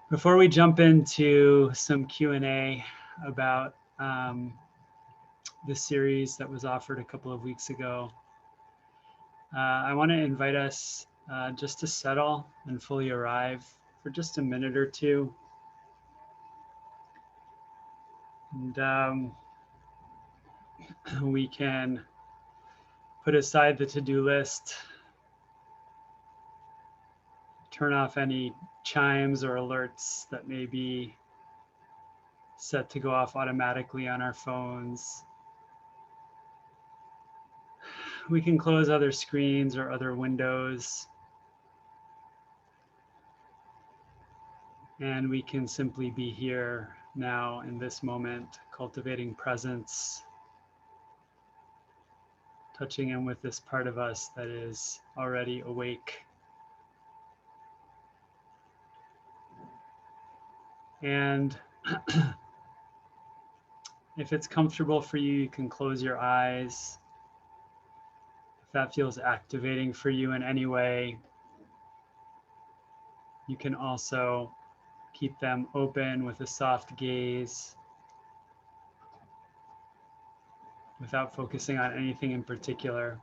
Before we jump into some Q&A about the series that was offered a couple of weeks ago, I want to invite us just to settle and fully arrive for just a minute or two. And we can put aside the to-do list, turn off any chimes or alerts that may be set to go off automatically on our phones. We can close other screens or other windows, and we can simply be here now in this moment, cultivating presence, touching in with this part of us that is already awake. And if it's comfortable for you, you can close your eyes. If that feels activating for you in any way, you can also keep them open with a soft gaze without focusing on anything in particular.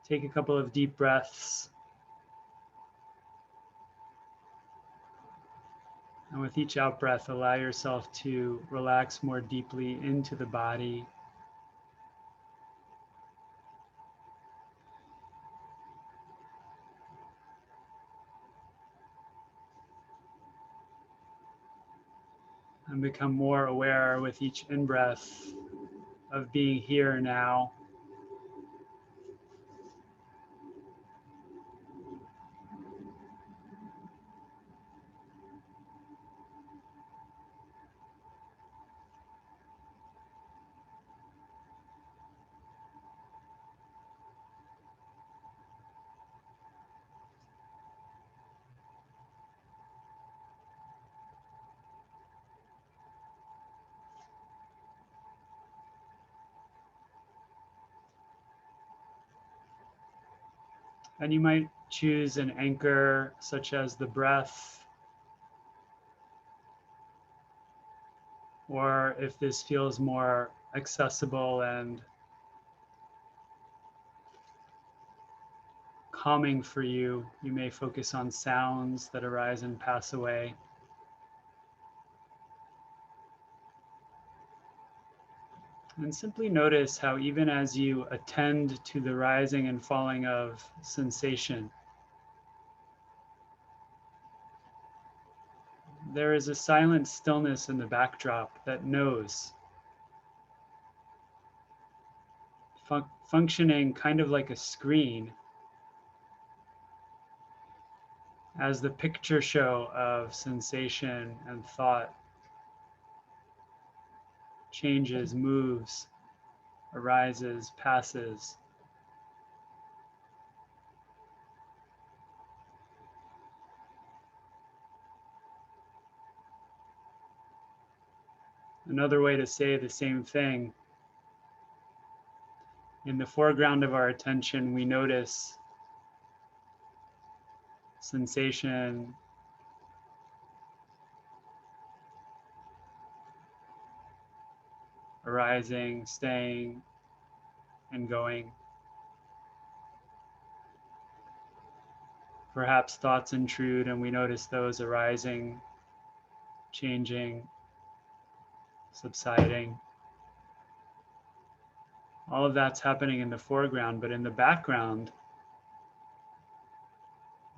Take a couple of deep breaths. And with each out breath, allow yourself to relax more deeply into the body. And become more aware with each in-breath of being here now. And you might choose an anchor such as the breath, or if this feels more accessible and calming for you, you may focus on sounds that arise and pass away. And simply notice how even as you attend to the rising and falling of sensation, there is a silent stillness in the backdrop that knows, functioning kind of like a screen, as the picture show of sensation and thought changes, moves, arises, passes. Another way to say the same thing, in the foreground of our attention, we notice sensation, arising, staying, and going. Perhaps thoughts intrude and we notice those arising, changing, subsiding. All of that's happening in the foreground, but in the background,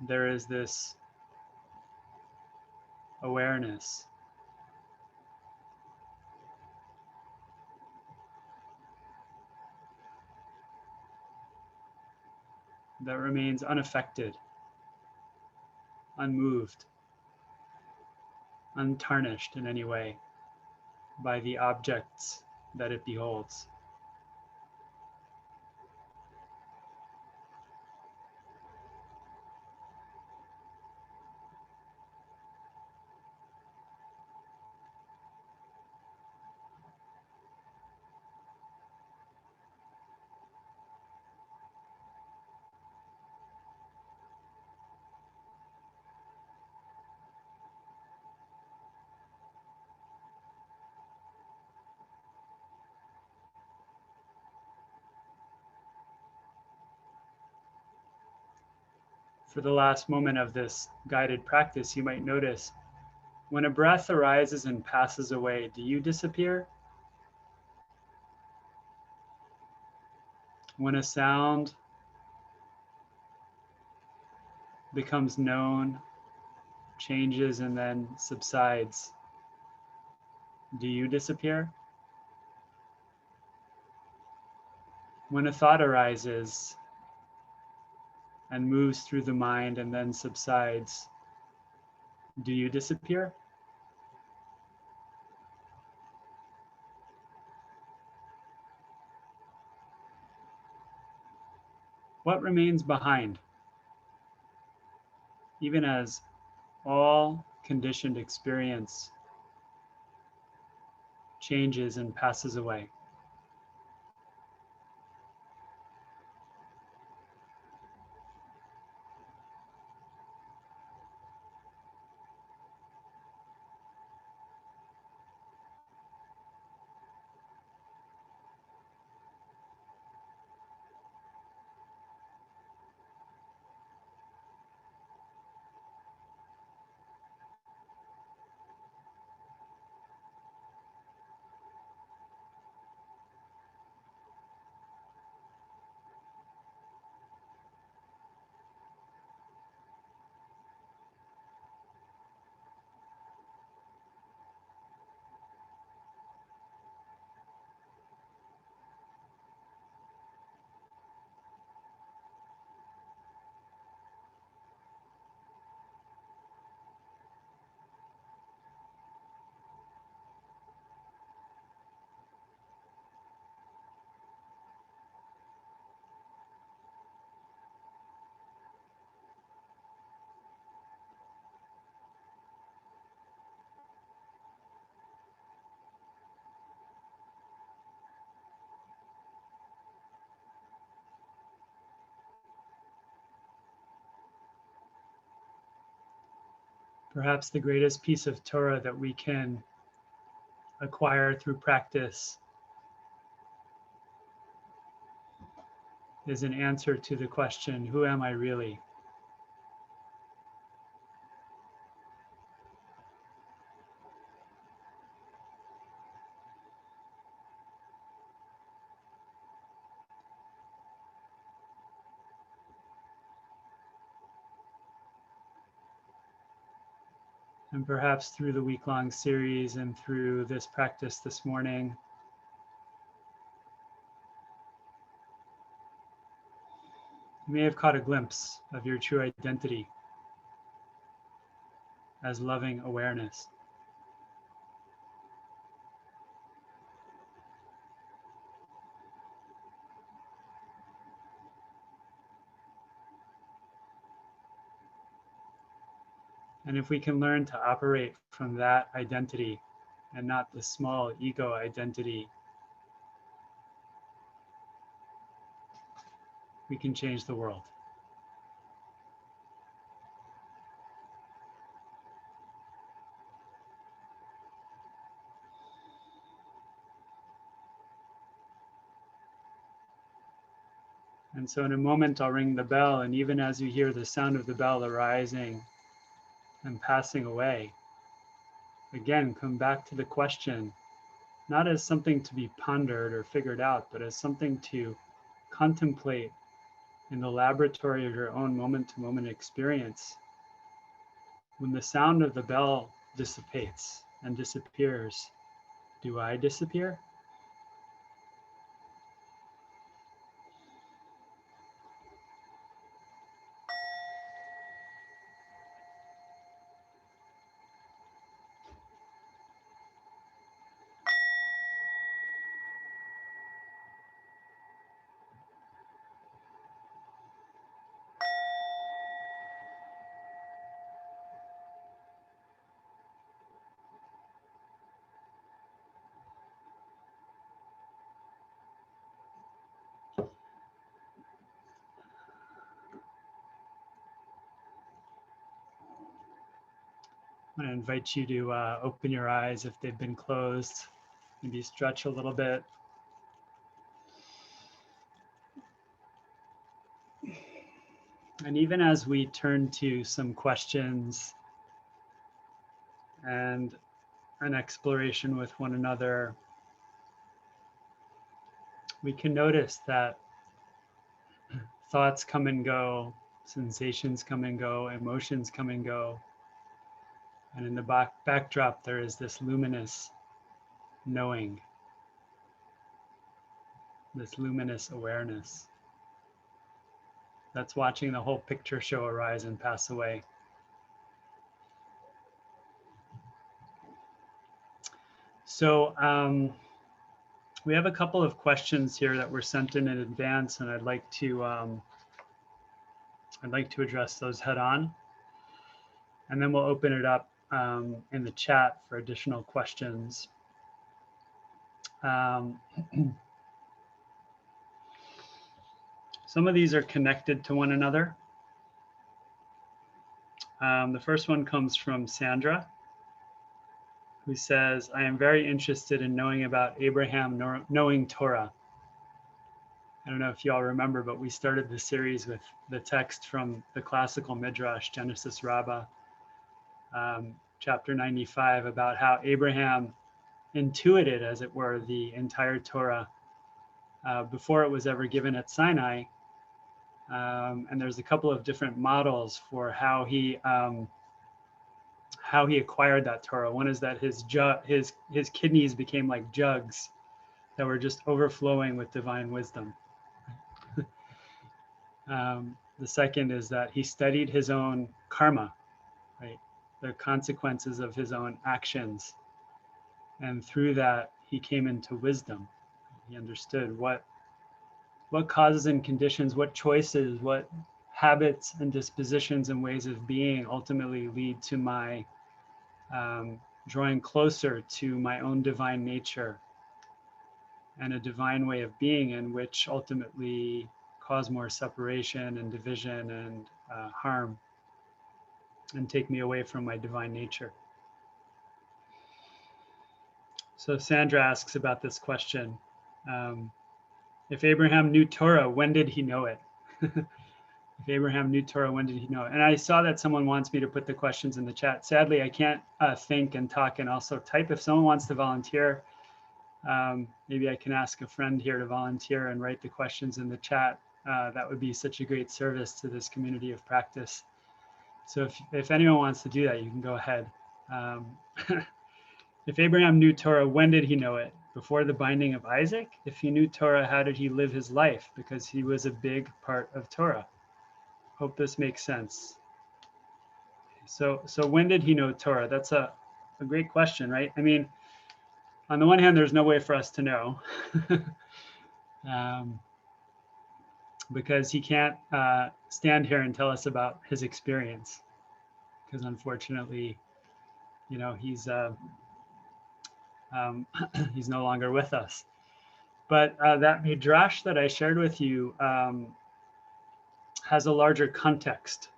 there is this awareness. That remains unaffected, unmoved, untarnished in any way by the objects that it beholds. For the last moment of this guided practice, you might notice when a breath arises and passes away, do you disappear? When a sound becomes known, changes, and then subsides, do you disappear? When a thought arises and moves through the mind and then subsides, do you disappear? What remains behind, even as all conditioned experience changes and passes away? Perhaps the greatest piece of Torah that we can acquire through practice is an answer to the question, who am I really? And perhaps through the week-long series and through this practice this morning, you may have caught a glimpse of your true identity as loving awareness. And if we can learn to operate from that identity and not the small ego identity, we can change the world. And so in a moment, I'll ring the bell. And even as you hear the sound of the bell arising and passing away, again, come back to the question, not as something to be pondered or figured out, but as something to contemplate in the laboratory of your own moment-to-moment experience. When the sound of the bell dissipates and disappears, do I disappear? I'm going to invite you to open your eyes if they've been closed. Maybe stretch a little bit. And even as we turn to some questions and an exploration with one another, we can notice that thoughts come and go, sensations come and go, emotions come and go. And in the backdrop, there is this luminous knowing, this luminous awareness that's watching the whole picture show arise and pass away. So we have a couple of questions here that were sent in advance, and I'd like to address those head on, and then we'll open it up in the chat for additional questions. Some of these are connected to one another. The first one comes from Sandra, who says, I am very interested in knowing about Abraham knowing Torah. I don't know if you all remember, but we started the series with the text from the classical Midrash, Genesis Rabbah, chapter 95, about how Abraham intuited, as it were, the entire Torah before it was ever given at Sinai. And there's a couple of different models for how he acquired that Torah. One is that his kidneys became like jugs that were just overflowing with divine wisdom. The second is that he studied his own karma, right? The consequences of his own actions. And through that, he came into wisdom. He understood what causes and conditions, what choices, what habits and dispositions and ways of being ultimately lead to my drawing closer to my own divine nature and a divine way of being, in which ultimately cause more separation and division and harm and take me away from my divine nature. So Sandra asks about this question. If Abraham knew Torah, when did he know it? If Abraham knew Torah, when did he know it? And I saw that someone wants me to put the questions in the chat. Sadly, I can't think and talk and also type. If someone wants to volunteer, maybe I can ask a friend here to volunteer and write the questions in the chat. That would be such a great service to this community of practice. So if anyone wants to do that, you can go ahead. If Abraham knew Torah, when did he know it? Before the binding of Isaac? If he knew Torah, how did he live his life? Because he was a big part of Torah. Hope this makes sense. So when did he know Torah? That's a great question, right? I mean, on the one hand, there's no way for us to know. Because he can't stand here and tell us about his experience. Because unfortunately, you know, he's no longer with us. But that midrash that I shared with you has a larger context.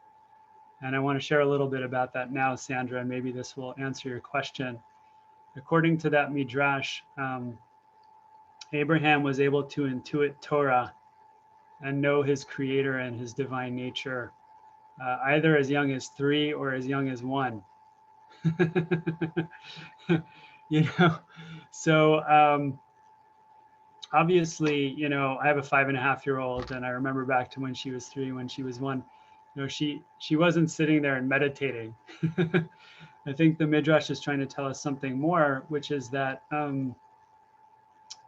And I want to share a little bit about that now, Sandra, and maybe this will answer your question. According to that midrash, Abraham was able to intuit Torah and know his creator and his divine nature, either as young as 3 or as young as 1. You know, so obviously, you know, I have a 5.5-year-old, and I remember back to when she was 3, when she was 1. You know, she wasn't sitting there and meditating. I think the midrash is trying to tell us something more, which is that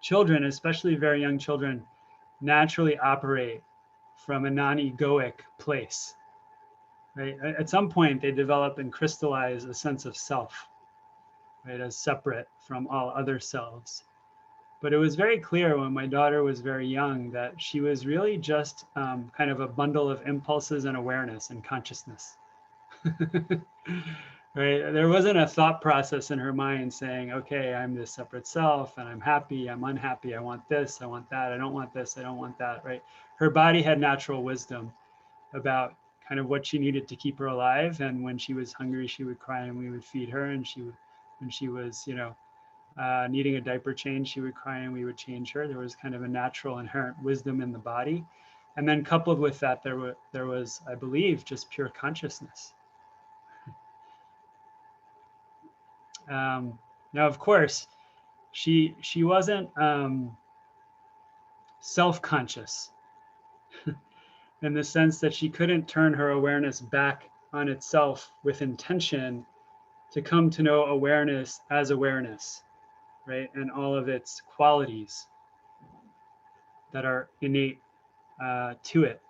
children, especially very young children, naturally operate from a non-egoic place. Right? At some point, they develop and crystallize a sense of self, right, as separate from all other selves. But it was very clear when my daughter was very young that she was really just kind of a bundle of impulses and awareness and consciousness. Right? There wasn't a thought process in her mind saying, okay, I'm this separate self and I'm happy, I'm unhappy, I want this, I want that, I don't want this, I don't want that, right? Her body had natural wisdom about kind of what she needed to keep her alive. And when she was hungry, she would cry and we would feed her. And when she was, you know, needing a diaper change, she would cry and we would change her. There was kind of a natural inherent wisdom in the body. And then coupled with that, there was, I believe, just pure consciousness. Now, of course, she wasn't self-conscious in the sense that she couldn't turn her awareness back on itself with intention to come to know awareness as awareness, right? And all of its qualities that are innate to it,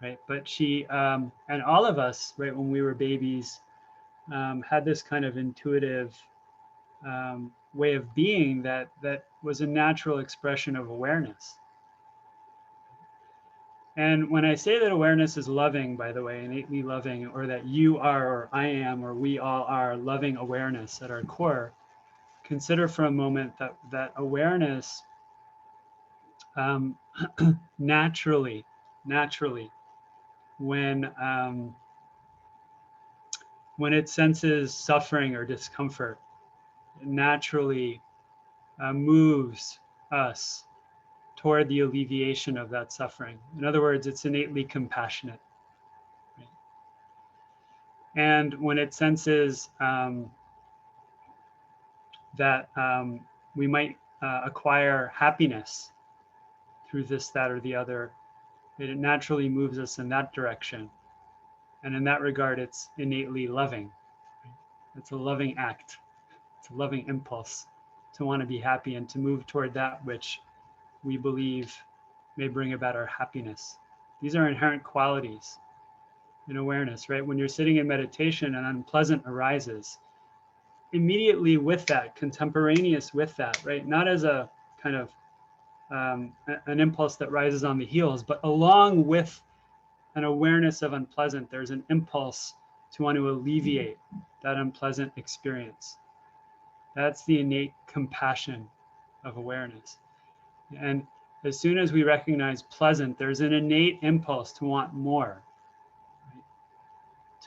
right? But she, and all of us, right, when we were babies, had this kind of intuitive way of being that was a natural expression of awareness. And when I say that awareness is loving, by the way, innately loving, or that you are, or I am, or we all are loving awareness at our core, consider for a moment that awareness naturally, when it senses suffering or discomfort, it naturally moves us toward the alleviation of that suffering. In other words, it's innately compassionate. Right? And when it senses that we might acquire happiness through this, that, or the other, it naturally moves us in that direction. And in that regard, it's innately loving. It's a loving act. It's a loving impulse to want to be happy and to move toward that which we believe may bring about our happiness. These are inherent qualities in awareness, right? When you're sitting in meditation and unpleasant arises, immediately with that, contemporaneous with that, right? Not as a kind of an impulse that rises on the heels, but along with an awareness of unpleasant, there's an impulse to want to alleviate that unpleasant experience. That's the innate compassion of awareness. And as soon as we recognize pleasant, there's an innate impulse to want more, right?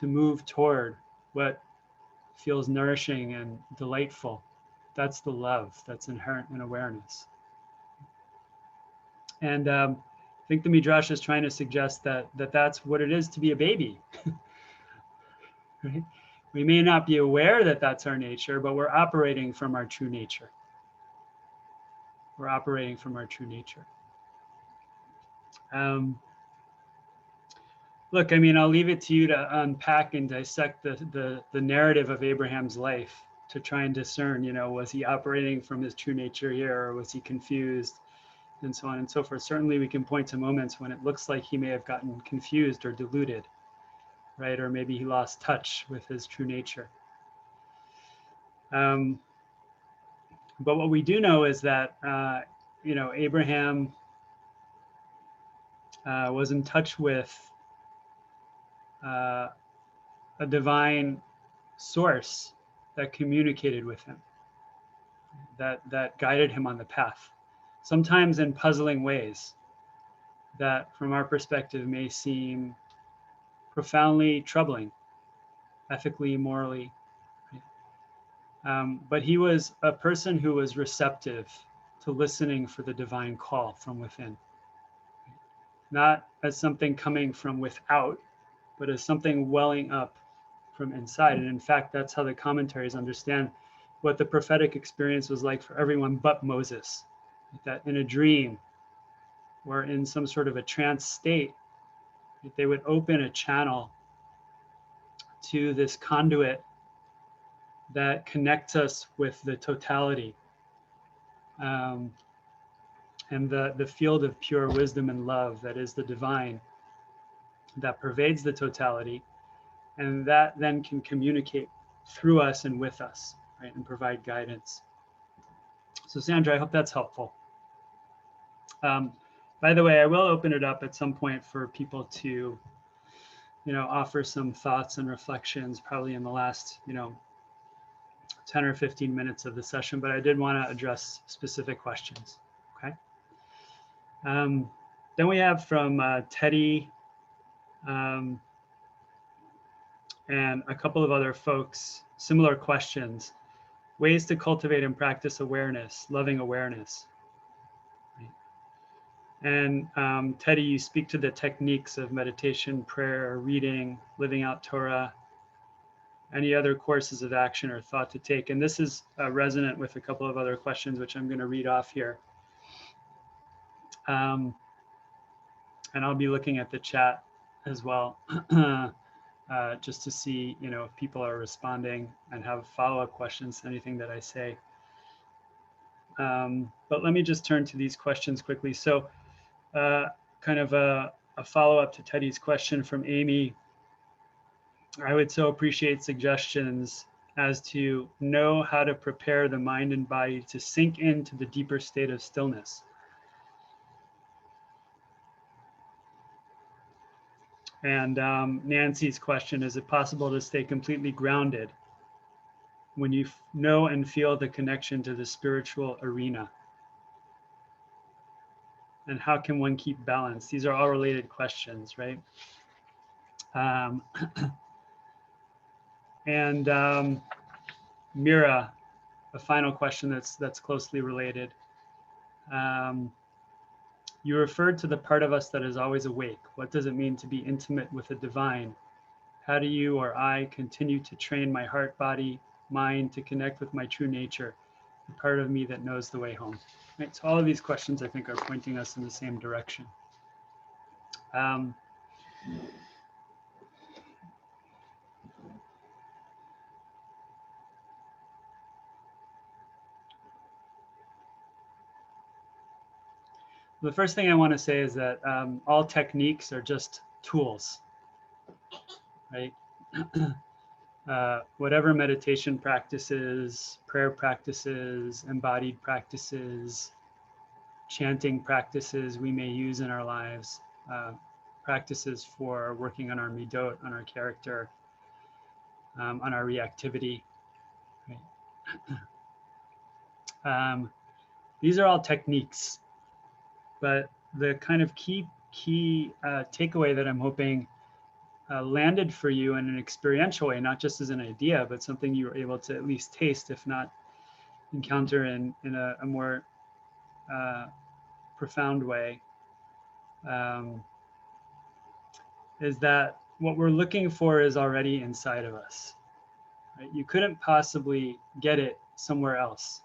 To move toward what feels nourishing and delightful. That's the love that's inherent in awareness. And I think the Midrash is trying to suggest that that's what it is to be a baby. Right? We may not be aware that that's our nature, but we're operating from our true nature. We're operating from our true nature. Look, I mean, I'll leave it to you to unpack and dissect the narrative of Abraham's life to try and discern, you know, was he operating from his true nature here, or was he confused, and so on and so forth. Certainly we can point to moments when it looks like he may have gotten confused or deluded, right? Or maybe he lost touch with his true nature. But what we do know is that, you know, Abraham was in touch with a divine source that communicated with him, that guided him on the path, sometimes in puzzling ways that from our perspective may seem profoundly troubling, ethically, morally. But he was a person who was receptive to listening for the divine call from within, not as something coming from without, but as something welling up from inside. And in fact, that's how the commentaries understand what the prophetic experience was like for everyone but Moses. That in a dream or in some sort of a trance state, they would open a channel to this conduit that connects us with the totality, and the field of pure wisdom and love that is the divine, that pervades the totality, and that then can communicate through us and with us, right, and provide guidance. So Sandra, I hope that's helpful. By the way, I will open it up at some point for people to, you know, offer some thoughts and reflections, probably in the last, you know, 10 or 15 minutes of the session, but I did want to address specific questions. Okay. Then we have from Teddy and a couple of other folks, similar questions: ways to cultivate and practice awareness, loving awareness. And Teddy, you speak to the techniques of meditation, prayer, reading, living out Torah, any other courses of action or thought to take. And this is resonant with a couple of other questions, which I'm going to read off here. And I'll be looking at the chat as well, just to see, if people are responding and have follow-up questions to anything that I say. But let me just turn to these questions quickly. So kind of a follow-up to Teddy's question from Amy. I would so appreciate suggestions as to know how to prepare the mind and body to sink into the deeper state of stillness. And Nancy's question, is it possible to stay completely grounded when you know and feel the connection to the spiritual arena? And how can one keep balance? These are all related questions, right? And Mira, a final question that's closely related. You referred to the part of us that is always awake. What does it mean to be intimate with the divine? How do you or I continue to train my heart, body, mind to connect with my true nature, the part of me that knows the way home? Right, so all of these questions, I think, are pointing us in the same direction. The first thing I want to say is that all techniques are just tools, right? Whatever meditation practices, prayer practices, embodied practices, chanting practices we may use in our lives, practices for working on our midot, on our character, on our reactivity. Right? These are all techniques, but the kind of key takeaway that I'm hoping landed for you in an experiential way, not just as an idea, but something you were able to at least taste, if not encounter in a more profound way, is that what we're looking for is already inside of us. Right? You couldn't possibly get it somewhere else.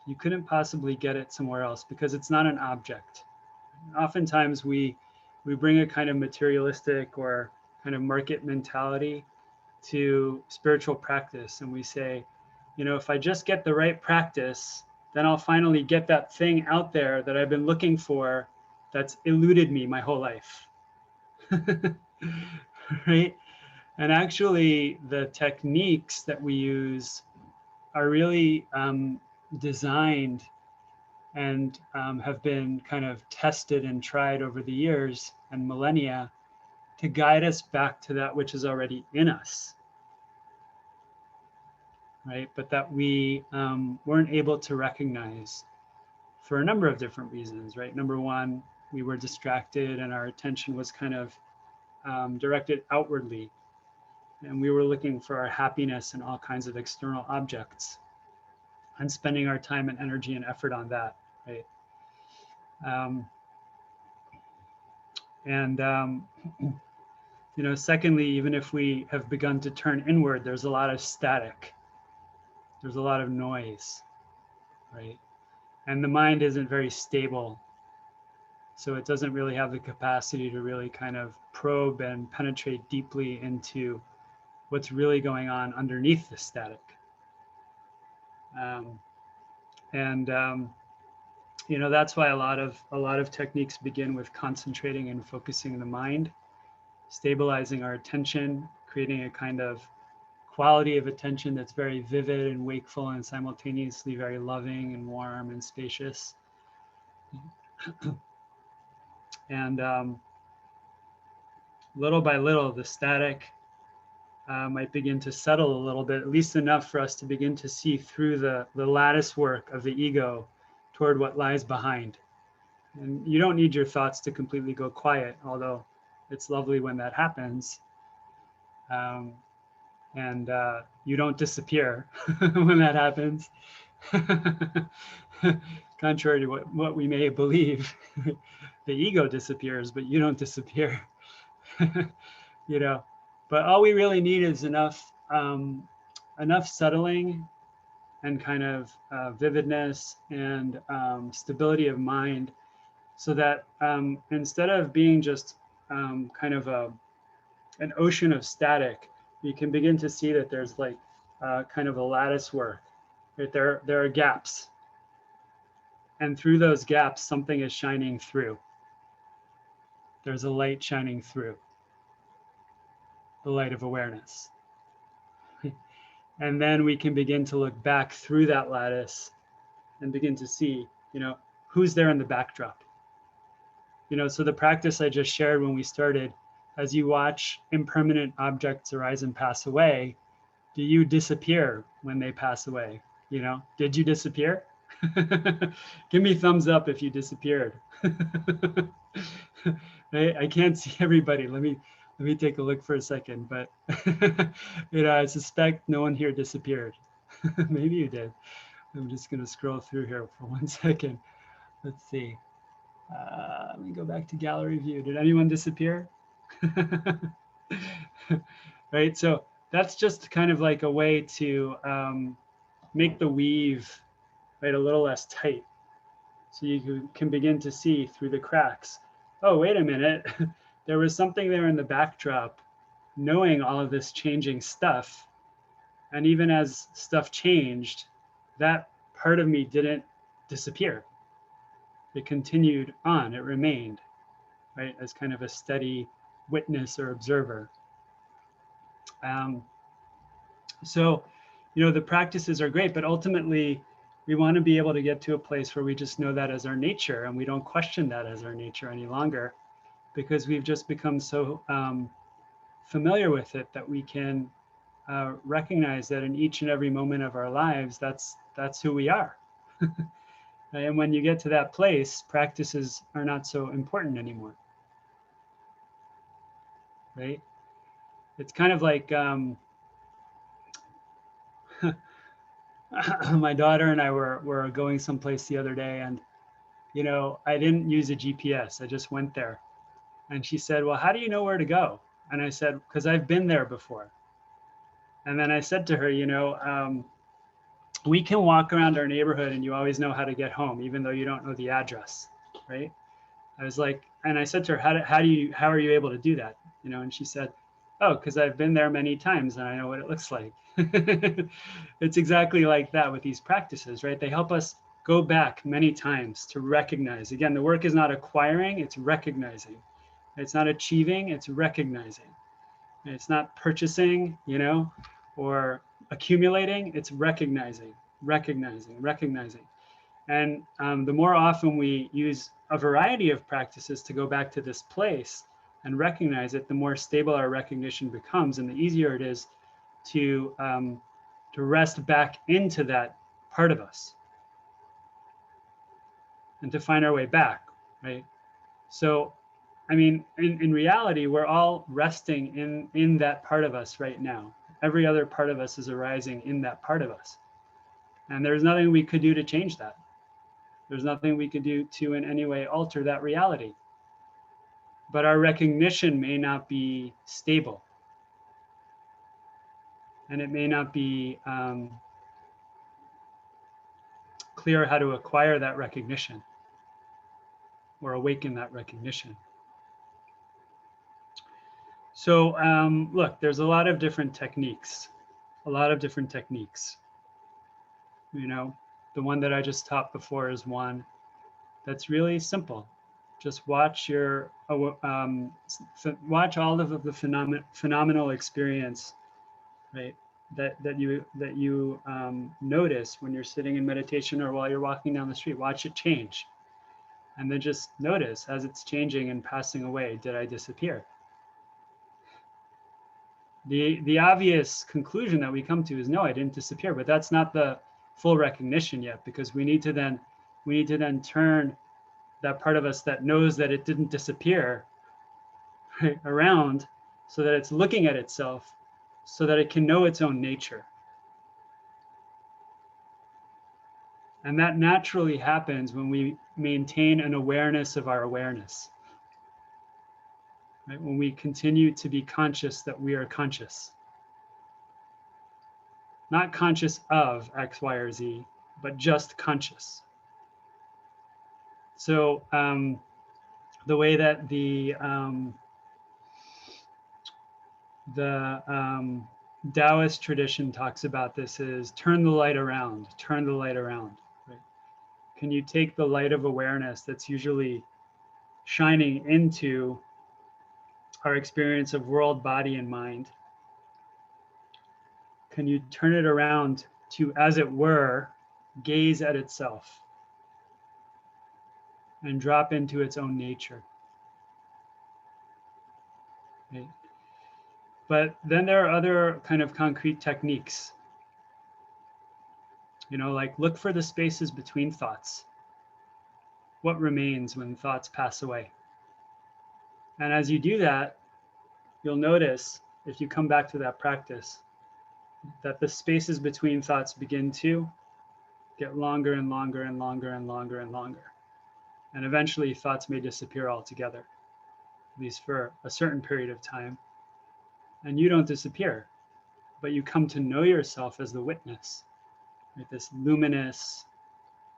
You couldn't possibly get it somewhere else because it's not an object. Oftentimes we bring a kind of materialistic or kind of market mentality to spiritual practice, and we say, if I just get the right practice, then I'll finally get that thing out there that I've been looking for that's eluded me my whole life. Right? And actually, the techniques that we use are really designed and have been kind of tested and tried over the years and millennia to guide us back to that which is already in us, right? But that we weren't able to recognize for a number of different reasons, right? Number one, we were distracted and our attention was kind of directed outwardly, and we were looking for our happiness in all kinds of external objects and spending our time and energy and effort on that, right? Secondly, even if we have begun to turn inward, there's a lot of static. There's a lot of noise, right? And the mind isn't very stable. So it doesn't really have the capacity to really kind of probe and penetrate deeply into what's really going on underneath the static. That's why a lot of techniques begin with concentrating and focusing the mind, stabilizing our attention, creating a kind of quality of attention that's very vivid and wakeful and simultaneously very loving and warm and spacious. And little by little, the static might begin to settle a little bit, at least enough for us to begin to see through the lattice work of the ego toward what lies behind. And you don't need your thoughts to completely go quiet, although it's lovely when that happens. And you don't disappear when that happens. contrary to what we may believe, the ego disappears, but you don't disappear. You know, but all we really need is enough settling and kind of vividness and stability of mind, so that instead of being just kind of an ocean of static, you can begin to see that there's like kind of a lattice work. Right? There are gaps, and through those gaps, something is shining through. There's a light shining through, the light of awareness. And then we can begin to look back through that lattice and begin to see, who's there in the backdrop. So the practice I just shared when we started, as you watch impermanent objects arise and pass away, do you disappear when they pass away? Did you disappear? Give me thumbs up if you disappeared. I can't see everybody. Let me take a look for a second, but I suspect no one here disappeared. Maybe you did. I'm just going to scroll through here for 1 second. Let's see. Let me go back to gallery view. Did anyone disappear? Right. So that's just kind of like a way to make the weave, right, a little less tight, so you can begin to see through the cracks. Oh, wait a minute. There was something there in the backdrop, knowing all of this changing stuff. And even as stuff changed, that part of me didn't disappear. It continued on, it remained, right, as kind of a steady witness or observer. So, the practices are great, but ultimately we want to be able to get to a place where we just know that as our nature, and we don't question that as our nature any longer, because we've just become so familiar with it that we can recognize that in each and every moment of our lives, that's who we are. And when you get to that place, practices are not so important anymore, right? It's kind of like my daughter and I were going someplace the other day, and I didn't use a GPS. I just went there, and she said, "Well, how do you know where to go?" And I said, "Because I've been there before." And then I said to her, we can walk around our neighborhood and you always know how to get home, even though you don't know the address, right? I was like, and I said to her, how are you able to do that? And she said, "Oh, because I've been there many times and I know what it looks like." It's exactly like that with these practices, right? They help us go back many times to recognize. Again, the work is not acquiring, it's recognizing. It's not achieving, it's recognizing. It's not purchasing, or accumulating, it's recognizing. And the more often we use a variety of practices to go back to this place and recognize it, the more stable our recognition becomes, and the easier it is to rest back into that part of us and to find our way back, right? So, I mean, in reality, we're all resting in that part of us right now. Every other part of us is arising in that part of us. And there's nothing we could do to change that. There's nothing we could do to in any way alter that reality. But our recognition may not be stable. And it may not be clear how to acquire that recognition or awaken that recognition. So look, there's a lot of different techniques. The one that I just taught before is one that's really simple. Just watch watch all of the phenomenal experience, right? That you notice when you're sitting in meditation or while you're walking down the street. Watch it change, and then just notice as it's changing and passing away. Did I disappear? The obvious conclusion that we come to is no, I didn't disappear, but that's not the full recognition yet, because we need to then turn that part of us that knows that it didn't disappear, right, around, so that it's looking at itself, so that it can know its own nature. And that naturally happens when we maintain an awareness of our awareness, right? When we continue to be conscious that we are conscious, not conscious of X, Y, or Z, but just conscious. So the way that the Taoist tradition talks about this is turn the light around, turn the light around. Right? Can you take the light of awareness that's usually shining into our experience of world, body, and mind? Can you turn it around to, as it were, gaze at itself and drop into its own nature? Right? But then there are other kind of concrete techniques, like look for the spaces between thoughts. What remains when thoughts pass away? And as you do that, you'll notice, if you come back to that practice, that the spaces between thoughts begin to get longer and longer and longer and longer and longer. And eventually thoughts may disappear altogether, at least for a certain period of time. And you don't disappear, but you come to know yourself as the witness, right? This luminous,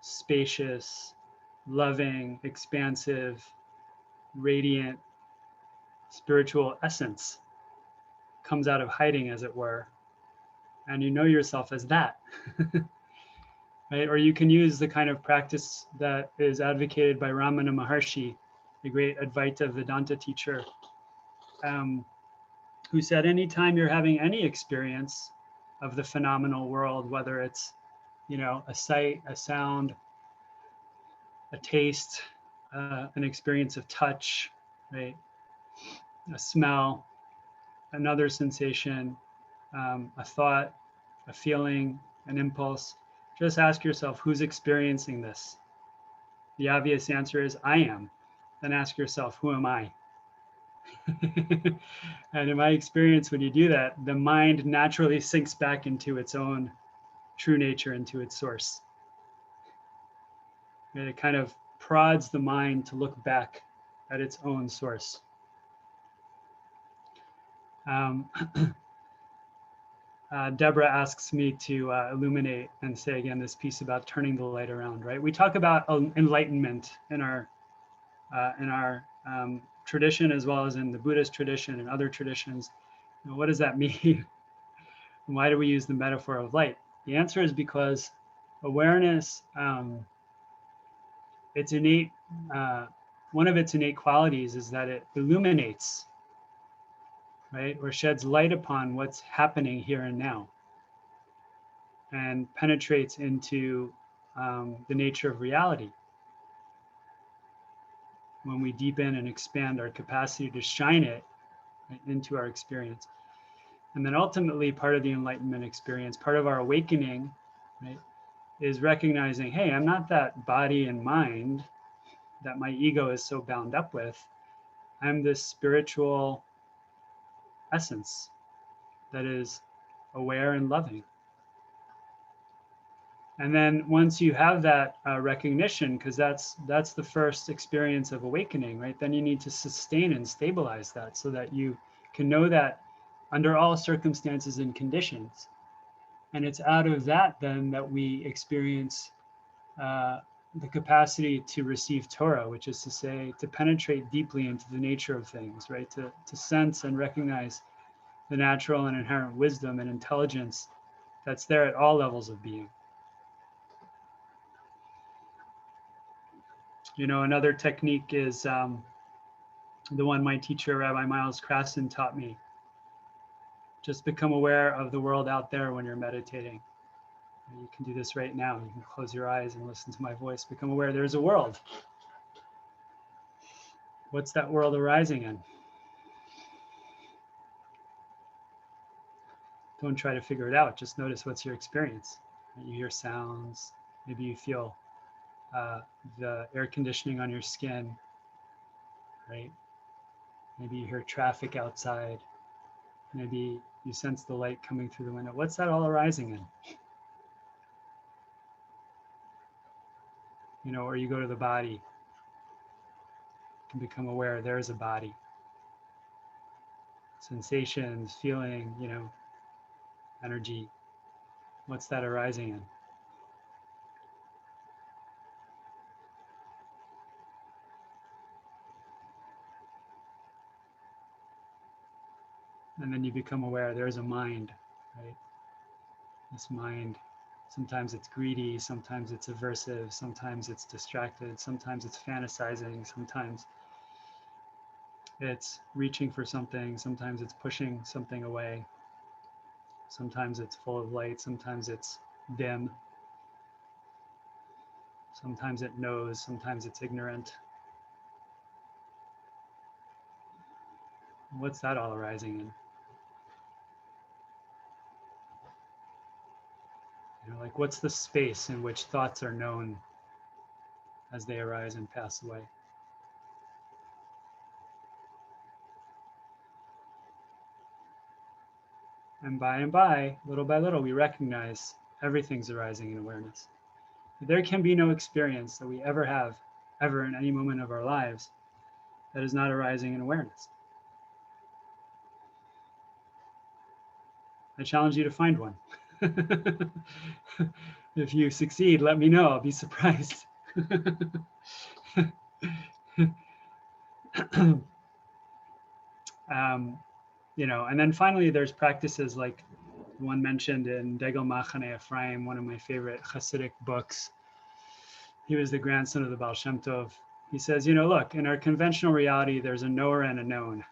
spacious, loving, expansive, radiant, spiritual essence comes out of hiding, as it were, and you know yourself as that. Right? Or you can use the kind of practice that is advocated by Ramana Maharshi, the great Advaita Vedanta teacher, who said anytime you're having any experience of the phenomenal world, whether it's a sight, a sound, a taste, an experience of touch, right, a smell, another sensation, a thought, a feeling, an impulse, just ask yourself, who's experiencing this? The obvious answer is I am. Then ask yourself, who am I? And in my experience, when you do that, the mind naturally sinks back into its own true nature, into its source. And it kind of prods the mind to look back at its own source. Deborah asks me to illuminate and say again this piece about turning the light around. Right? We talk about enlightenment in our tradition, as well as in the Buddhist tradition and other traditions. What does that mean? And why do we use the metaphor of light? The answer is because awareness, its innate, one of its innate qualities is that it illuminates, right, or sheds light upon what's happening here and now, and penetrates into the nature of reality. When we deepen and expand our capacity to shine it, right, into our experience. And then ultimately, part of the enlightenment experience, part of our awakening, right, is recognizing, hey, I'm not that body and mind that my ego is so bound up with. I'm this spiritual essence that is aware and loving. And then once you have that recognition, because that's the first experience of awakening, right? Then you need to sustain and stabilize that so that you can know that under all circumstances and conditions. And it's out of that then that we experience the capacity to receive Torah, which is to say, to penetrate deeply into the nature of things, right? To sense and recognize the natural and inherent wisdom and intelligence that's there at all levels of being. Another technique is the one my teacher, Rabbi Miles Krasson, taught me. Just become aware of the world out there when you're meditating. You can do this right now. You can close your eyes and listen to my voice. Become aware there's a world. What's that world arising in? Don't try to figure it out. Just notice what's your experience. You hear sounds. Maybe you feel the air conditioning on your skin, right? Maybe you hear traffic outside. Maybe you sense the light coming through the window. What's that all arising in? or you go to the body, you can become aware there's a body. Sensations, feeling, energy. What's that arising in? And then you become aware there's a mind, right? This mind, sometimes it's greedy, sometimes it's aversive, sometimes it's distracted, sometimes it's fantasizing, sometimes it's reaching for something, sometimes it's pushing something away, sometimes it's full of light, sometimes it's dim, sometimes it knows, sometimes it's ignorant. What's that all arising in? Like what's the space in which thoughts are known as they arise and pass away? And by, little by little, we recognize everything's arising in awareness. There can be no experience that we ever have, ever in any moment of our lives, that is not arising in awareness. I challenge you to find one. If you succeed, let me know. I'll be surprised. And then finally, there's practices like one mentioned in Degel Machane Ephraim, one of my favorite Hasidic books. He was the grandson of the Baal Shem Tov. He says, look, in our conventional reality, there's a knower and a known,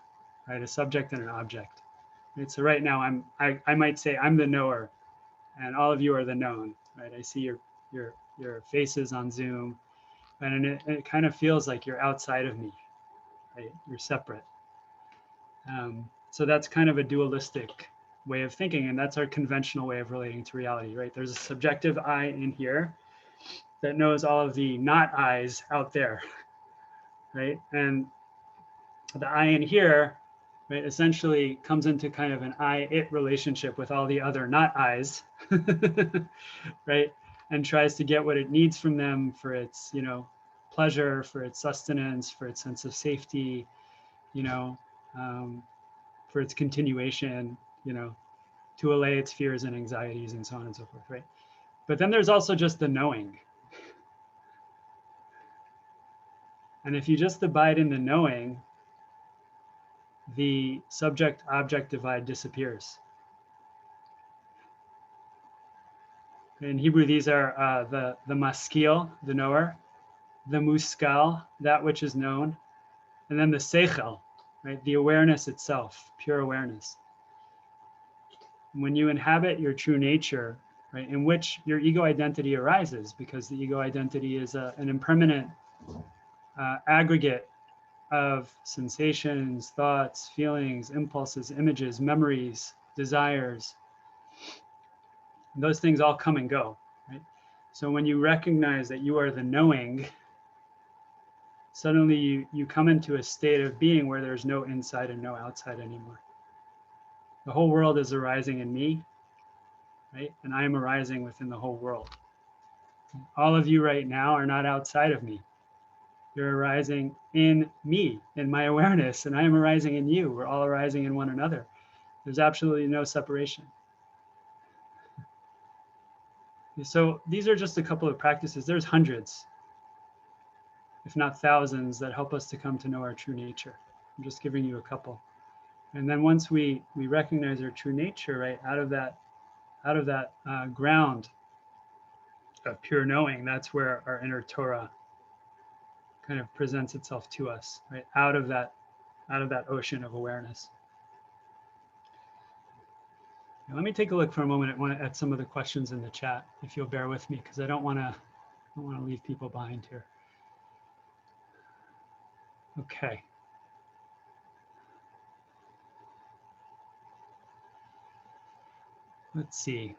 right? A subject and an object. Right? So right now, I might say I'm the knower, and all of you are the known, right? I see your faces on Zoom, and it kind of feels like you're outside of me, right? You're separate. So that's kind of a dualistic way of thinking, and that's our conventional way of relating to reality, right? There's a subjective I in here that knows all of the not I's out there, right? And the I in here, right, essentially comes into kind of an I-it relationship with all the other not I's, right? And tries to get what it needs from them for its, pleasure, for its sustenance, for its sense of safety, for its continuation, to allay its fears and anxieties and so on and so forth, right? But then there's also just the knowing. And if you just abide in the knowing, the subject-object divide disappears. In Hebrew, these are the maskil, the knower, the muskal, that which is known, and then the seichel, right? The awareness itself, pure awareness. When you inhabit your true nature, right, in which your ego identity arises, because the ego identity is an impermanent aggregate of sensations, thoughts, feelings, impulses, images, memories, desires. And those things all come and go, right? So when you recognize that you are the knowing, suddenly you come into a state of being where there's no inside and no outside anymore. The whole world is arising in me, right? And I am arising within the whole world. All of you right now are not outside of me. You're arising in me, in my awareness, and I am arising in you. We're all arising in one another. There's absolutely no separation. So these are just a couple of practices. There's hundreds, if not thousands, that help us to come to know our true nature. I'm just giving you a couple. And then once we recognize our true nature, right, out of that ground of pure knowing, that's where our inner Torah kind of presents itself to us, right, out of that ocean of awareness. Now, let me take a look for a moment at some of the questions in the chat, if you'll bear with me, because I don't want to leave people behind here. Okay. Let's see.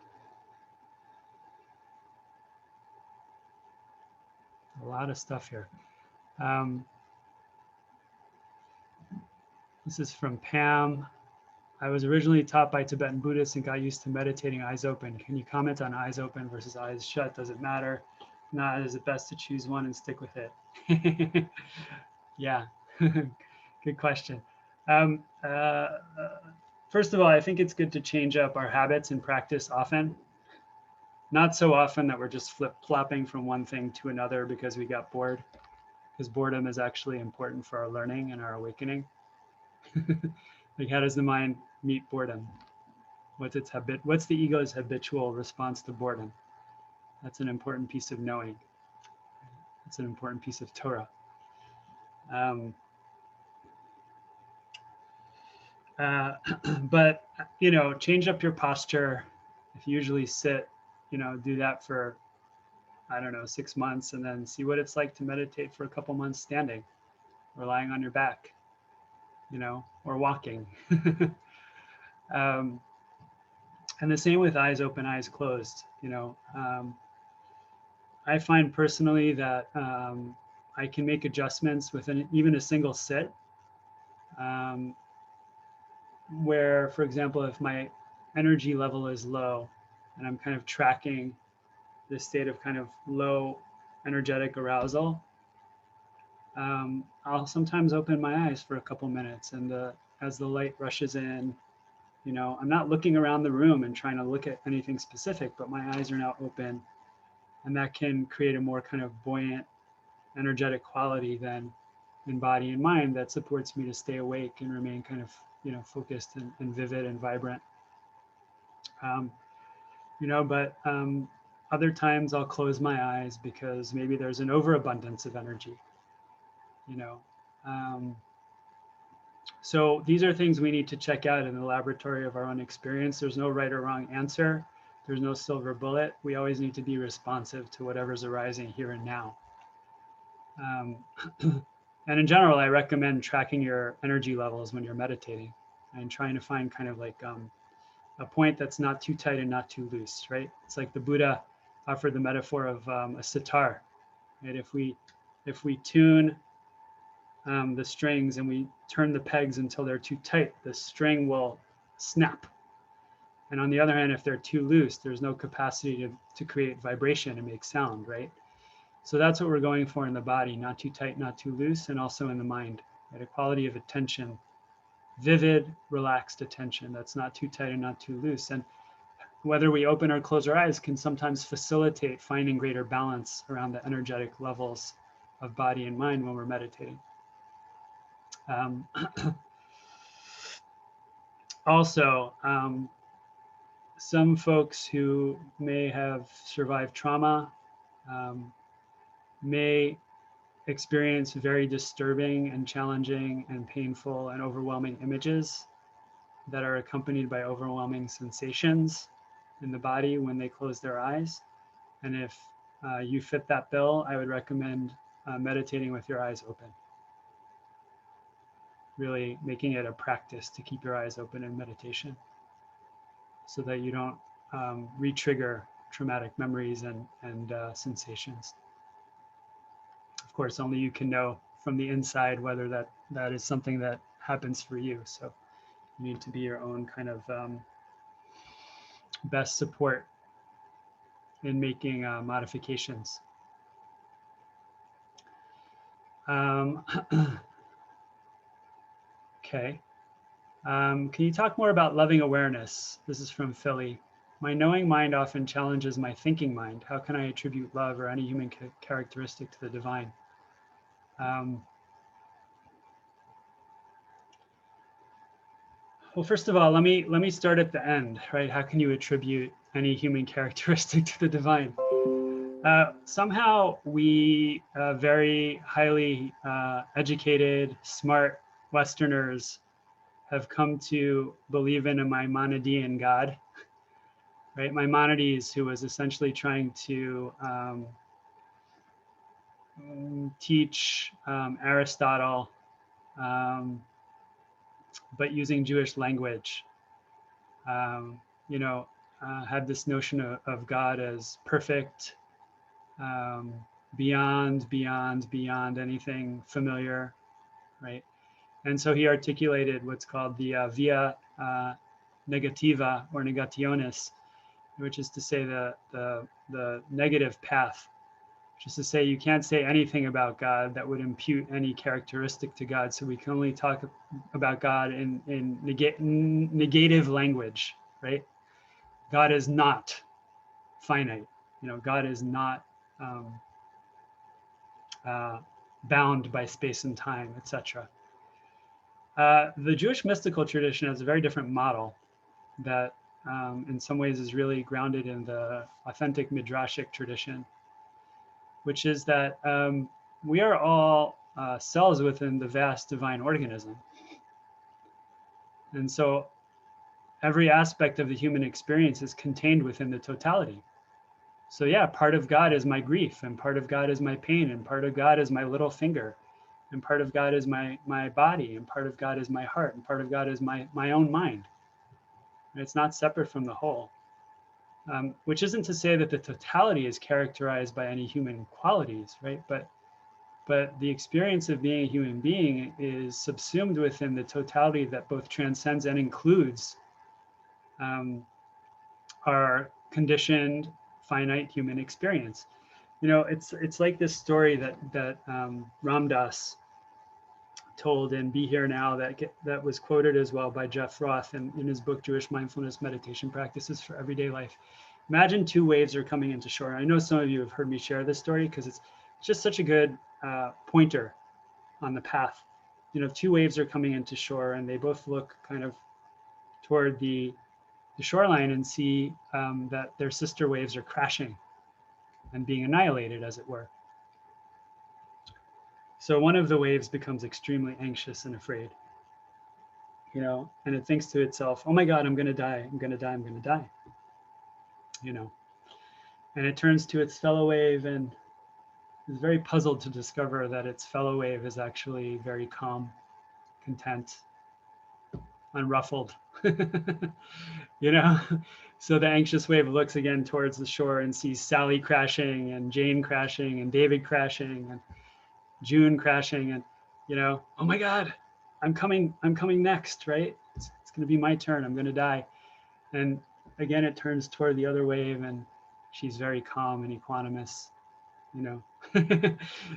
A lot of stuff here. This is from Pam. I was originally taught by Tibetan Buddhists and got used to meditating eyes open. Can you comment on eyes open versus eyes shut? Does it matter? not, is it best to choose one and stick with it? Yeah, good question. Um, uh, uh, First of all, I think it's good to change up our habits and practice often. Not so often that we're just flip-flopping from one thing to another because we got bored, because boredom is actually important for our learning and our awakening. Like, how does the mind meet boredom? What's the ego's habitual response to boredom? That's an important piece of knowing. It's an important piece of Torah. Um, uh, but change up your posture. If you usually sit, do that for, I don't know, 6 months, and then see what it's like to meditate for a couple months standing or lying on your back, or walking. um, and the same with eyes open, eyes closed. I find personally that I can make adjustments within even a single sit. Um, where, for example, if my energy level is low and I'm kind of tracking this state of kind of low energetic arousal, I'll sometimes open my eyes for a couple minutes, and as the light rushes in, I'm not looking around the room and trying to look at anything specific, but my eyes are now open, and that can create a more kind of buoyant, energetic quality than in body and mind that supports me to stay awake and remain kind of focused and vivid and vibrant. Um, but other times I'll close my eyes because maybe there's an overabundance of energy. you know um, so these are things we need to check out in the laboratory of our own experience. There's no right or wrong answer. There's no silver bullet. We always need to be responsive to whatever's arising here and now. And in general, I recommend tracking your energy levels when you're meditating and trying to find kind of like a point that's not too tight and not too loose, right? It's like the Buddha offered the metaphor of a sitar, right? If we tune the strings and we turn the pegs until they're too tight, the string will snap. And on the other hand, if they're too loose, there's no capacity to create vibration and make sound, right? So that's what we're going for in the body, not too tight, not too loose, and also in the mind, right? A quality of attention, vivid, relaxed attention that's not too tight and not too loose. And whether we open or close our eyes can sometimes facilitate finding greater balance around the energetic levels of body and mind when we're meditating. Also, some folks who may have survived trauma may experience very disturbing and challenging and painful and overwhelming images that are accompanied by overwhelming sensations in the body when they close their eyes. And if you fit that bill, I would recommend meditating with your eyes open. Really making it a practice to keep your eyes open in meditation so that you don't re-trigger traumatic memories and sensations. Of course, only you can know from the inside whether that is something that happens for you. So you need to be your own kind of best support in making modifications. Okay. Can you talk more about loving awareness? This is from Philly. My knowing mind often challenges my thinking mind. How can I attribute love or any human characteristic to the divine? Well, first of all, let me start at the end, right? How can you attribute any human characteristic to the divine? Somehow we very highly educated, smart Westerners have come to believe in a Maimonidean God, right? Maimonides, who was essentially trying to teach Aristotle, but using Jewish language, had this notion of God as perfect, beyond anything familiar, right? And so he articulated what's called the via negativa or negationis, which is to say the negative path Just to say you can't say anything about God that would impute any characteristic to God. So we can only talk about God in negative language, right? God is not finite. God is not bound by space and time, etc. The Jewish mystical tradition has a very different model that in some ways is really grounded in the authentic midrashic tradition, which is that we are all cells within the vast divine organism. And so every aspect of the human experience is contained within the totality. So yeah, part of God is my grief, and part of God is my pain, and part of God is my little finger, and part of God is my body, and part of God is my heart, and part of God is my own mind. And it's not separate from the whole. Which isn't to say that the totality is characterized by any human qualities, right? But the experience of being a human being is subsumed within the totality that both transcends and includes our conditioned, finite human experience. It's like this story that Ram Dass told in Be Here Now that was quoted as well by Jeff Roth in his book Jewish Mindfulness Meditation Practices for Everyday Life. Imagine two waves are coming into shore. I know some of you have heard me share this story because it's just such a good pointer on the path. Two waves are coming into shore and they both look kind of toward the shoreline and see that their sister waves are crashing and being annihilated, as it were. So one of the waves becomes extremely anxious and afraid, and it thinks to itself, oh my God, I'm going to die. I'm going to die. I'm going to die. And it turns to its fellow wave and is very puzzled to discover that its fellow wave is actually very calm, content, unruffled. So the anxious wave looks again towards the shore and sees Sally crashing and Jane crashing and David crashing and June crashing and oh my God, I'm coming next, right? It's going to be my turn. I'm going to die. And again, it turns toward the other wave and she's very calm and equanimous,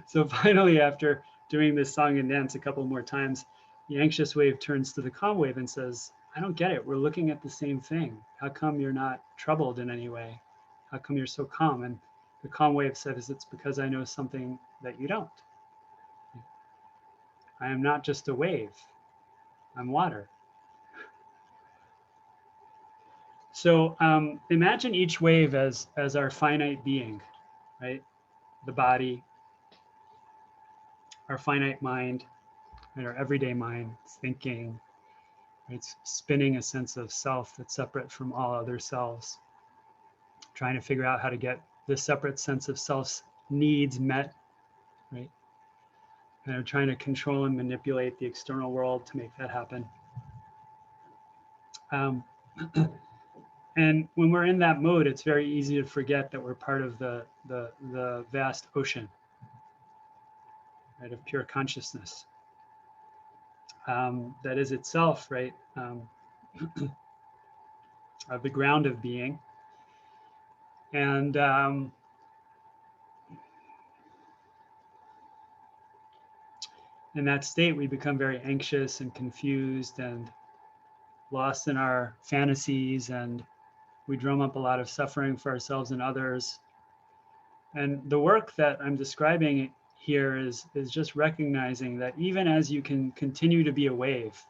So finally, after doing this song and dance a couple more times, the anxious wave turns to the calm wave and says, I don't get it. We're looking at the same thing. How come you're not troubled in any way? How come you're so calm? And the calm wave says, it's because I know something that you don't. I am not just a wave. I'm water. So imagine each wave as our finite being, right? The body, our finite mind, right? Our everyday mind, thinking, it's spinning a sense of self that's separate from all other selves, trying to figure out how to get this separate sense of self's needs met, right? And trying to control and manipulate the external world to make that happen. And when we're in that mode, it's very easy to forget that we're part of the vast ocean, right, of pure consciousness. That is itself, right, the ground of being. And in that state, we become very anxious and confused and lost in our fantasies, and we drum up a lot of suffering for ourselves and others. And the work that I'm describing here is just recognizing that even as you can continue to be a wave,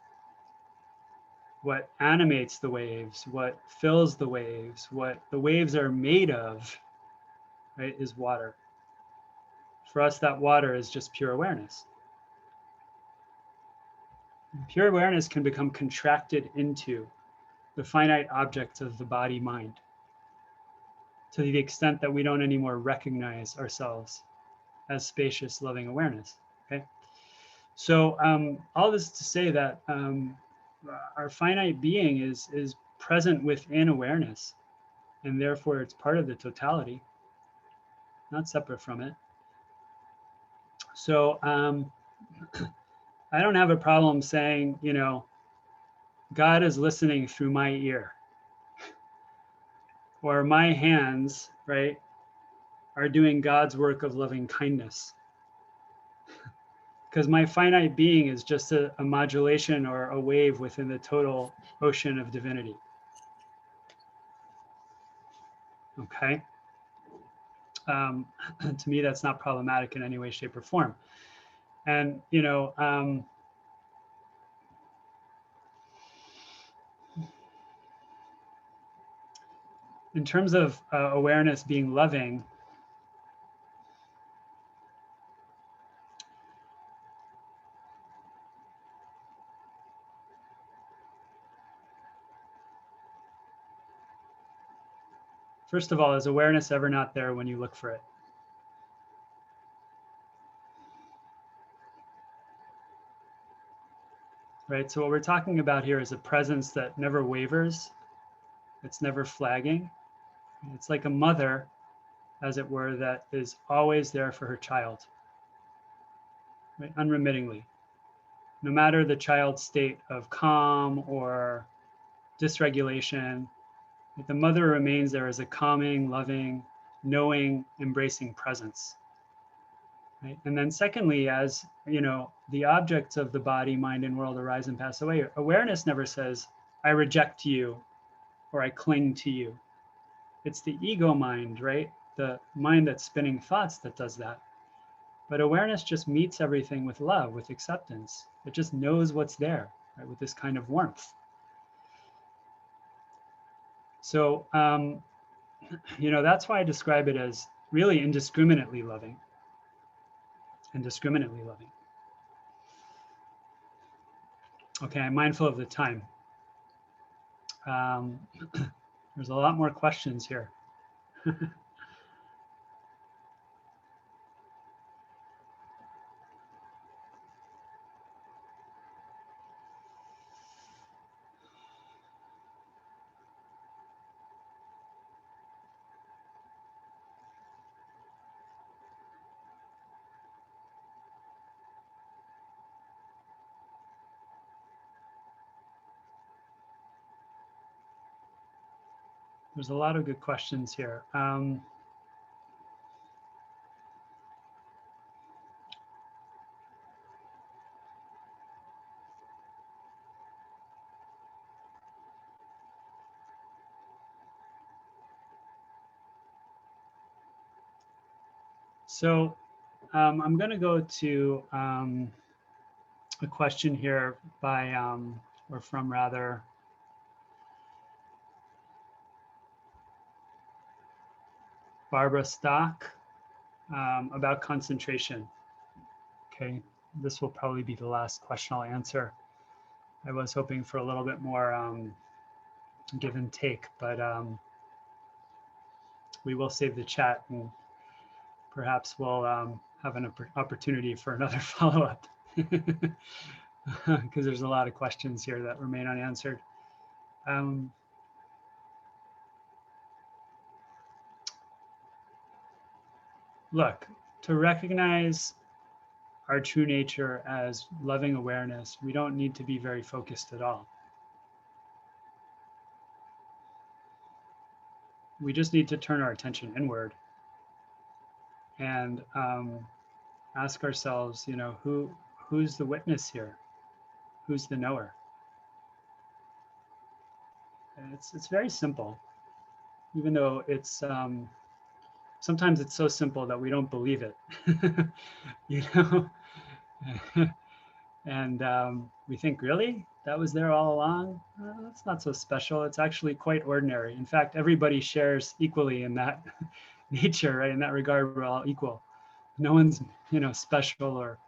what animates the waves, what fills the waves, what the waves are made of, right, is water. For us, that water is just pure awareness. Pure awareness can become contracted into the finite objects of the body mind to the extent that we don't anymore recognize ourselves as spacious, loving awareness. Okay. So all this to say that our finite being is present within awareness, and therefore it's part of the totality, not separate from it. So I don't have a problem saying, God is listening through my ear, or my hands, right, are doing God's work of loving kindness. Because my finite being is just a modulation or a wave within the total ocean of divinity. Okay. To me, that's not problematic in any way, shape, or form. And, in terms of awareness being loving, first of all, is awareness ever not there when you look for it? Right? So what we're talking about here is a presence that never wavers. It's never flagging. It's like a mother, as it were, that is always there for her child, right? Unremittingly. No matter the child's state of calm or dysregulation, the mother remains there as a calming, loving, knowing, embracing presence. Right? And then secondly, as the objects of the body, mind, and world arise and pass away, awareness never says, I reject you or I cling to you. It's the ego mind, right? The mind that's spinning thoughts that does that. But awareness just meets everything with love, with acceptance. It just knows what's there, right? With this kind of warmth. So, that's why I describe it as really indiscriminately loving. Indiscriminately loving. Okay, I'm mindful of the time. There's a lot more questions here. There's a lot of good questions here. So I'm going to go to a question here by, or from rather, Barbara Stock about concentration. Okay, this will probably be the last question I'll answer. I was hoping for a little bit more give and take, but we will save the chat and perhaps we'll have an opportunity for another follow-up because there's a lot of questions here that remain unanswered. Look, to recognize our true nature as loving awareness, we don't need to be very focused at all. We just need to turn our attention inward and ask ourselves, who's the witness here? Who's the knower? And it's very simple, even though it's sometimes it's so simple that we don't believe it, and we think, really? That was there all along? That's not so special. It's actually quite ordinary. In fact, everybody shares equally in that nature, right? In that regard, we're all equal. No one's, special or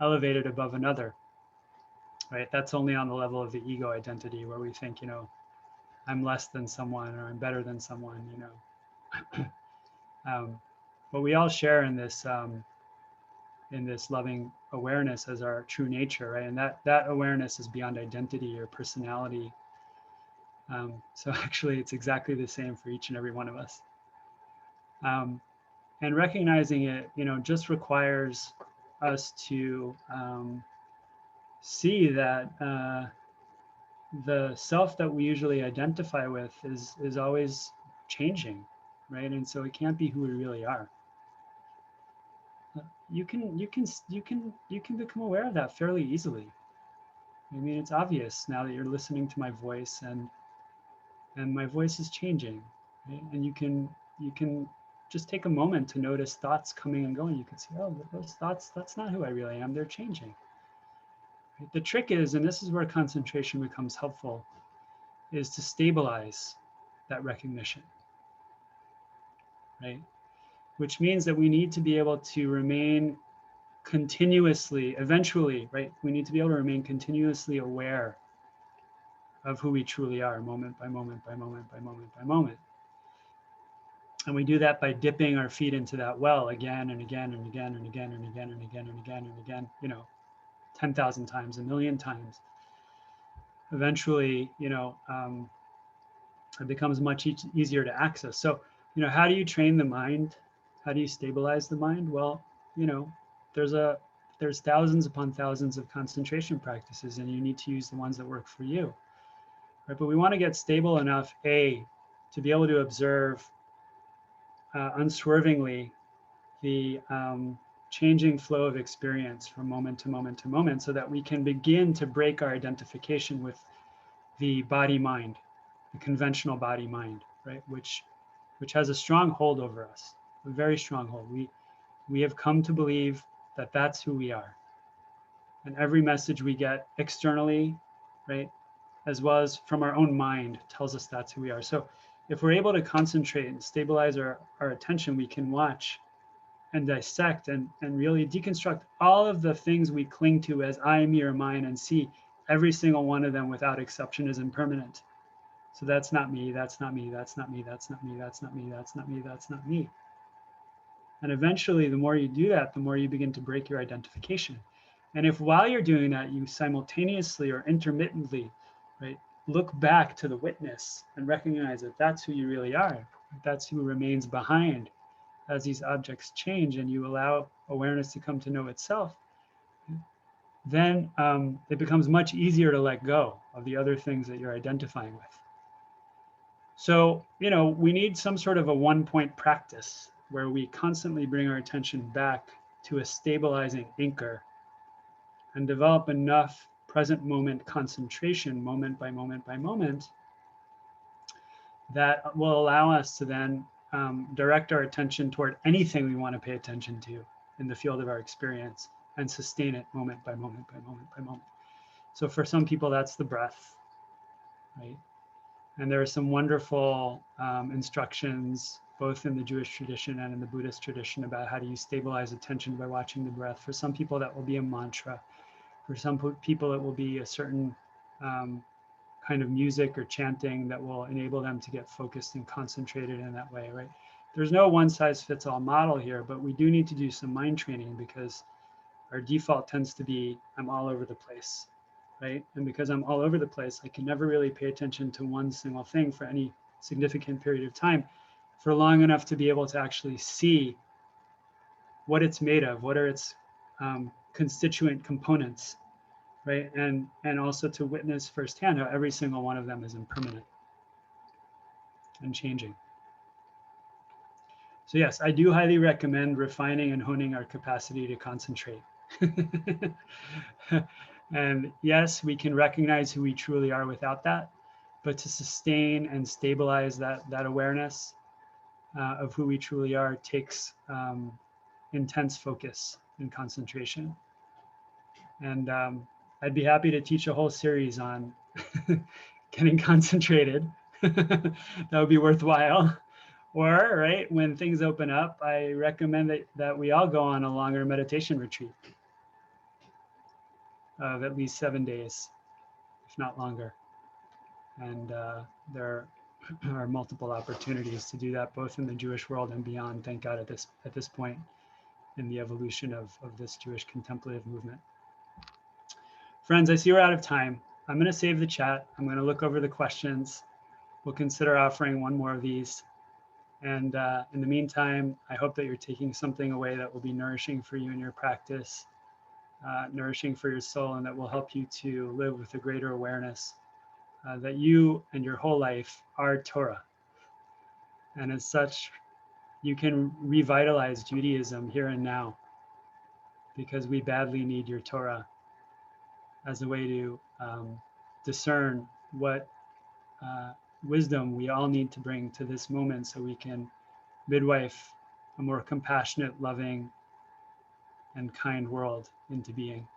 elevated above another, right? That's only on the level of the ego identity where we think, I'm less than someone or I'm better than someone, but we all share in this loving awareness as our true nature, right? And that awareness is beyond identity or personality. So actually, it's exactly the same for each and every one of us. And recognizing it, just requires us to see that the self that we usually identify with is always changing, right? And so it can't be who we really are. You can become aware of that fairly easily. I mean, it's obvious now that you're listening to my voice, and my voice is changing, right? And you can just take a moment to notice thoughts coming and going. You can see, oh, those thoughts, that's not who I really am. They're changing. Right? The trick is, and this is where concentration becomes helpful, is to stabilize that recognition, right? Which means that we need to be able to remain continuously, eventually, right? We need to be able to remain continuously aware of who we truly are, moment by moment by moment by moment by moment. And we do that by dipping our feet into that well again and again and again and again and again and again and again and again, 10,000 times, a million times. Eventually, it becomes much easier to access. So, how do you train the mind? How do you stabilize the mind? Well, there's thousands upon thousands of concentration practices, and you need to use the ones that work for you, right? But we want to get stable enough, to be able to observe unswervingly the changing flow of experience from moment to moment to moment, so that we can begin to break our identification with the body mind, the conventional body mind, right? Which has a strong hold over us, a very strong hold. We have come to believe that that's who we are. And every message we get externally, right, as well as from our own mind, tells us that's who we are. So if we're able to concentrate and stabilize our attention, we can watch and dissect and really deconstruct all of the things we cling to as I, me, or mine, and see every single one of them without exception is impermanent. So that's not me, that's not me, that's not me, that's not me, that's not me, that's not me, that's not me. And eventually, the more you do that, the more you begin to break your identification. And if while you're doing that, you simultaneously or intermittently, right, look back to the witness and recognize that that's who you really are, that's who remains behind as these objects change, and you allow awareness to come to know itself, then it becomes much easier to let go of the other things that you're identifying with. So, we need some sort of a one-point practice where we constantly bring our attention back to a stabilizing anchor and develop enough present moment concentration, moment by moment by moment, that will allow us to then direct our attention toward anything we want to pay attention to in the field of our experience and sustain it moment by moment by moment by moment. So for some people, that's the breath, right? And there are some wonderful instructions, both in the Jewish tradition and in the Buddhist tradition, about how do you stabilize attention by watching the breath. For some people, that will be a mantra. For some people, it will be a certain kind of music or chanting that will enable them to get focused and concentrated in that way, right? There's no one size fits all model here, but we do need to do some mind training, because our default tends to be, I'm all over the place, right? And because I'm all over the place, I can never really pay attention to one single thing for any significant period of time for long enough to be able to actually see what it's made of, what are its constituent components, right? And also to witness firsthand how every single one of them is impermanent and changing. So yes, I do highly recommend refining and honing our capacity to concentrate. And yes, we can recognize who we truly are without that, but to sustain and stabilize that awareness of who we truly are takes intense focus and concentration. And I'd be happy to teach a whole series on getting concentrated. That would be worthwhile. Or, right, when things open up, I recommend that we all go on a longer meditation retreat of at least 7 days, if not longer. And there are multiple opportunities to do that, both in the Jewish world and beyond, thank God, at this point in the evolution of this Jewish contemplative movement. Friends, I see we're out of time. I'm going to save the chat. I'm going to look over the questions. We'll consider offering one more of these. And in the meantime, I hope that you're taking something away that will be nourishing for you in your practice, nourishing for your soul, and that will help you to live with a greater awareness that you and your whole life are Torah. And as such, You can revitalize Judaism here and now, because we badly need your Torah as a way to discern what wisdom we all need to bring to this moment, so we can midwife a more compassionate, loving, and kind world into being.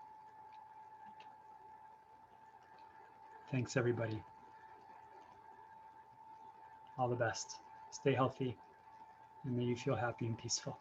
Thanks, everybody. All the best. Stay healthy, and may you feel happy and peaceful.